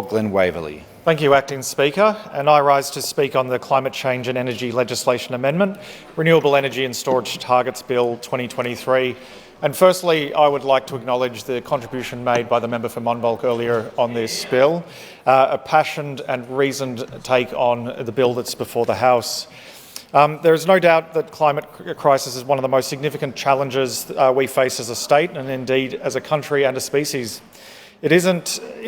Glenn Waverley. Thank you, Acting Speaker, and I rise to speak on the Climate Change and Energy Legislation Amendment, Renewable Energy and Storage Targets Bill 2023. And firstly, I would like to acknowledge the contribution made by the member for Monbulk earlier on this bill, a passionate and reasoned take on the bill that's before the House. There is no doubt that climate crisis is one of the most significant challenges we face as a state and indeed as a country and a species. If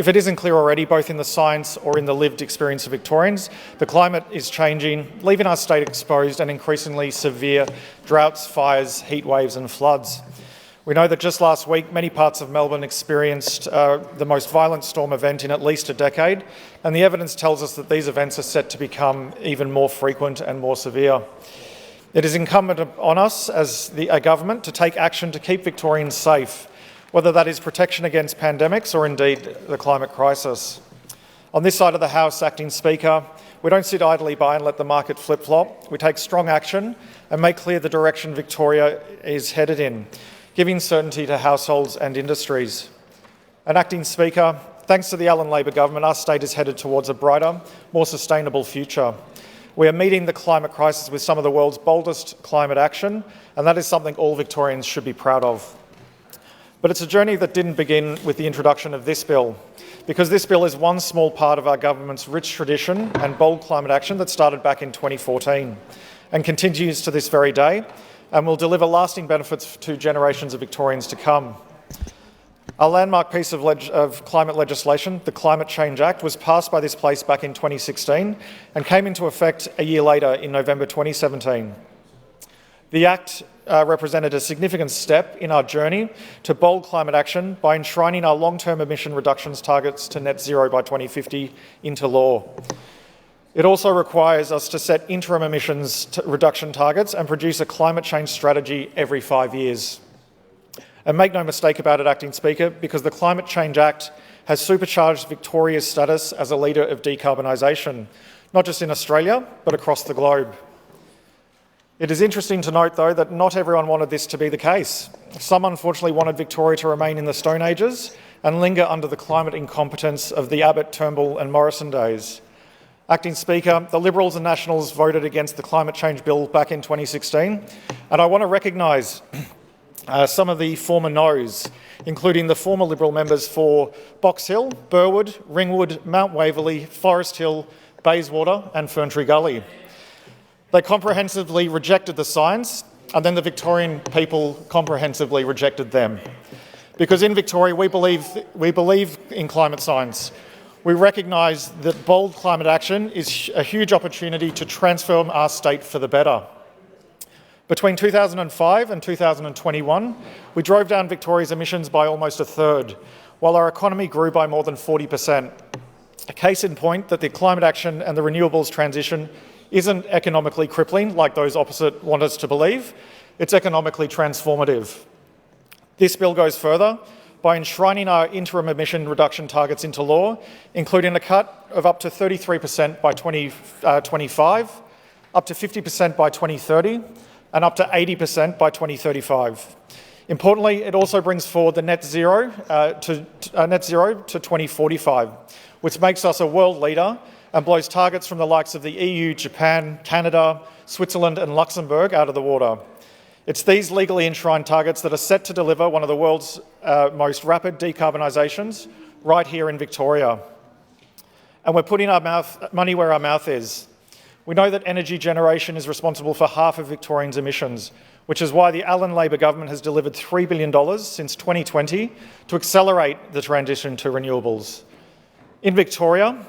it isn't clear already, both in the science or in the lived experience of Victorians, the climate is changing, leaving our state exposed and increasingly severe droughts, fires, heat waves and floods. We know that just last week, many parts of Melbourne experienced the most violent storm event in at least a decade, and the evidence tells us that these events are set to become even more frequent and more severe. It is incumbent on us as a government to take action to keep Victorians safe, whether that is protection against pandemics or indeed the climate crisis. On this side of the House, Acting Speaker, we don't sit idly by and let the market flip-flop. We take strong action and make clear the direction Victoria is headed in, giving certainty to households and industries. And Acting Speaker, thanks to the Allan Labor Government, our state is headed towards a brighter, more sustainable future. We are meeting the climate crisis with some of the world's boldest climate action, and that is something all Victorians should be proud of. But it's a journey that didn't begin with the introduction of this bill, because this bill is one small part of our government's rich tradition and bold climate action that started back in 2014 and continues to this very day and will deliver lasting benefits to generations of Victorians to come. Our landmark piece of climate legislation, the Climate Change Act, was passed by this place back in 2016 and came into effect a year later in November 2017. The Act represented a significant step in our journey to bold climate action by enshrining our long-term emission reductions targets to net zero by 2050 into law. It also requires us to set interim emissions reduction targets and produce a climate change strategy every 5 years. And make no mistake about it, Acting Speaker, because the Climate Change Act has supercharged Victoria's status as a leader of decarbonisation, not just in Australia, but across the globe. It is interesting to note, though, that not everyone wanted this to be the case. Some unfortunately wanted Victoria to remain in the Stone Ages and linger under the climate incompetence of the Abbott, Turnbull and Morrison days. Acting Speaker, the Liberals and Nationals voted against the Climate Change Bill back in 2016, and I want to recognise some of the former no's, including the former Liberal members for Box Hill, Burwood, Ringwood, Mount Waverley, Forest Hill, Bayswater and Ferntree Gully. They comprehensively rejected the science, and then the Victorian people comprehensively rejected them. Because in Victoria, we believe in climate science. We recognise that bold climate action is a huge opportunity to transform our state for the better. Between 2005 and 2021, we drove down Victoria's emissions by almost a third, while our economy grew by more than 40%. A case in point that the climate action and the renewables transition isn't economically crippling, like those opposite want us to believe. It's economically transformative. This bill goes further by enshrining our interim emission reduction targets into law, including a cut of up to 33% by 2025, up to 50% by 2030, and up to 80% by 2035. Importantly, it also brings forward the net zero to 2045, which makes us a world leader and blows targets from the likes of the EU, Japan, Canada, Switzerland and Luxembourg out of the water. It's these legally enshrined targets that are set to deliver one of the world's most rapid decarbonisations right here in Victoria. And we're putting our money where our mouth is. We know that energy generation is responsible for half of Victorians' emissions, which is why the Allan Labor Government has delivered $3 billion since 2020 to accelerate the transition to renewables. In Victoria,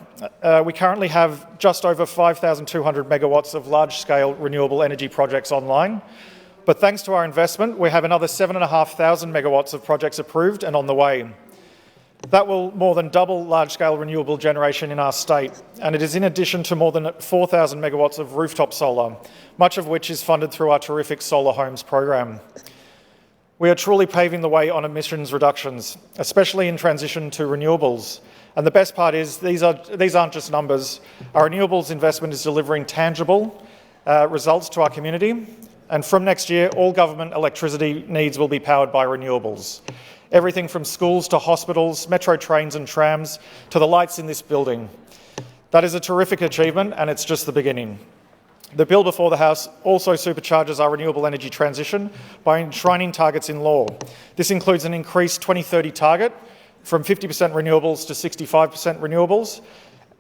we currently have just over 5,200 megawatts of large-scale renewable energy projects online, but thanks to our investment, we have another 7,500 megawatts of projects approved and on the way. That will more than double large-scale renewable generation in our state, and it is in addition to more than 4,000 megawatts of rooftop solar, much of which is funded through our terrific Solar Homes program. We are truly paving the way on emissions reductions, especially in transition to renewables. And the best part is these aren't just numbers. Our renewables investment is delivering tangible results to our community, and from next year, all government electricity needs will be powered by renewables. everything from schools to hospitals, metro trains and trams, to the lights in this building. That is a terrific achievement, and it's just the beginning. The bill before the House also supercharges our renewable energy transition by enshrining targets in law. This includes an increased 2030 target from 50% renewables to 65% renewables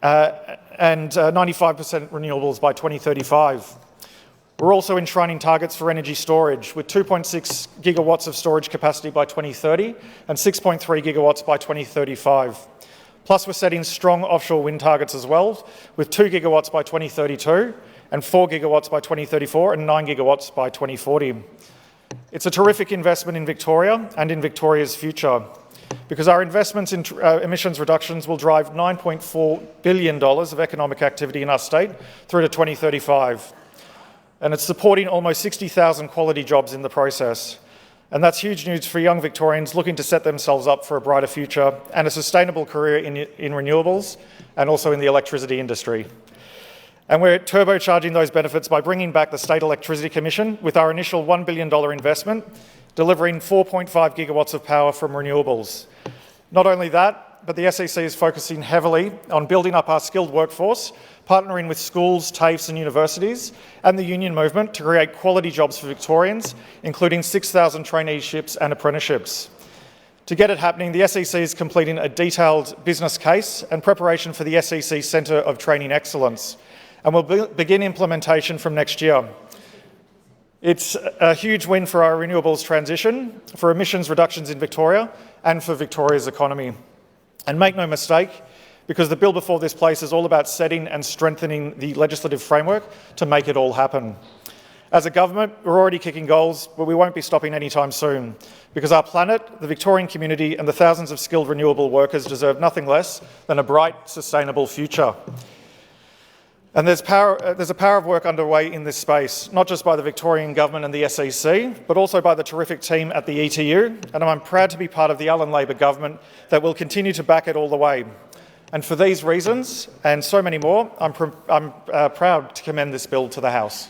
and 95% renewables by 2035. We're also enshrining targets for energy storage with 2.6 gigawatts of storage capacity by 2030 and 6.3 gigawatts by 2035. Plus, we're setting strong offshore wind targets as well, with 2 gigawatts by 2032 and 4 gigawatts by 2034 and 9 gigawatts by 2040. It's a terrific investment in Victoria and in Victoria's future, because our investments in emissions reductions will drive $9.4 billion of economic activity in our state through to 2035. And it's supporting almost 60,000 quality jobs in the process. And that's huge news for young Victorians looking to set themselves up for a brighter future and a sustainable career in renewables and also in the electricity industry. And we're turbocharging those benefits by bringing back the State Electricity Commission with our initial $1 billion investment, delivering 4.5 gigawatts of power from renewables. Not only that, but the SEC is focusing heavily on building up our skilled workforce, partnering with schools, TAFEs and universities and the union movement to create quality jobs for Victorians, including 6,000 traineeships and apprenticeships. To get it happening, the SEC is completing a detailed business case and preparation for the SEC Centre of Training Excellence, and will begin implementation from next year. It's a huge win for our renewables transition, for emissions reductions in Victoria and for Victoria's economy. And make no mistake, because the bill before this place is all about setting and strengthening the legislative framework to make it all happen. As a government, we're already kicking goals, but we won't be stopping anytime soon, because our planet, the Victorian community and the thousands of skilled renewable workers deserve nothing less than a bright, sustainable future. And there's a power of work underway in this space, not just by the Victorian Government and the SEC, but also by the terrific team at the ETU, and I'm proud to be part of the Allan Labor Government that will continue to back it all the way. And for these reasons, and so many more, I'm proud to commend this bill to the House.